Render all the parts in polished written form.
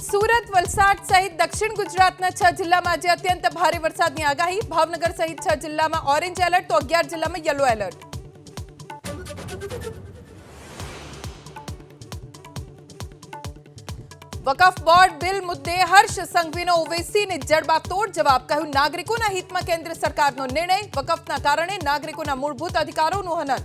સુરત, વલસાડ સહિત દક્ષિણ ગુજરાતના 6 જિલ્લામાં આજે અત્યંત ભારે વરસાદની આગાહી. ભાવનગર સહિત 6 જિલ્લામાં ઓરેન્જ એલર્ટ તો 11 જિલ્લામાં યલો એલર્ટ. વકફ બોર્ડ બિલ મુદ્દે હર્ષ સંઘવીનો ઓવૈસીને જડબાતોડ જવાબ. કહ્યું, નાગરિકોના હિતમાં કેન્દ્ર સરકારનો નિર્ણય. વકફના કારણે નાગરિકોના મૂળભૂત અધિકારોનું હનન.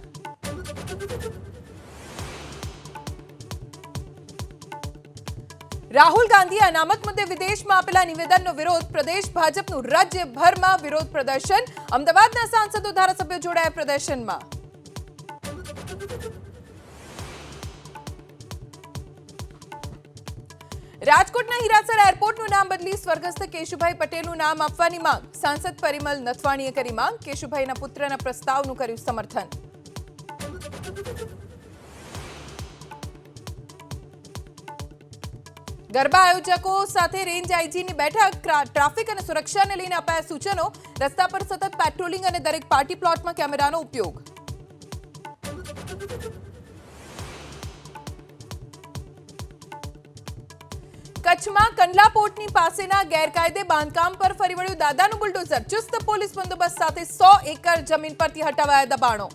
રાહુલ ગાંધીએ અનામત મુદ્દે વિદેશમાં આપેલા નિવેદનનો વિરોધ. પ્રદેશ ભાજપનું રાજ્યભરમાં વિરોધ પ્રદર્શન. અમદાવાદના સાંસદો, ધારાસભ્યો જોડાયા પ્રદર્શનમાં. રાજકોટના હીરાસર એરપોર્ટનું નામ બદલી સ્વર્ગસ્થ કેશુભાઈ પટેલનું નામ આપવાની માંગ. સાંસદ પરિમલ નથવાણીએ કરી માંગ. કેશુભાઈના પુત્રના પ્રસ્તાવનું કર્યું સમર્થન. ગરબા આયોજકો સાથે રેન્જ આઈજીની બેઠક. ટ્રાફિક અને સુરક્ષાને લઈને અપાયા સૂચનો. રસ્તા પર સતત પેટ્રોલિંગ અને દરેક પાર્ટી પ્લોટમાં કેમેરાનો ઉપયોગ. કચ્છમાં કંડલા પોર્ટની પાસેના ગેરકાયદે બાંધકામ પર ફરી વળ્યું દાદાનું બુલડોઝર. ચુસ્ત પોલીસ બંદોબસ્ત સાથે 100 એકર જમીન પરથી હટાવાયા દબાણો.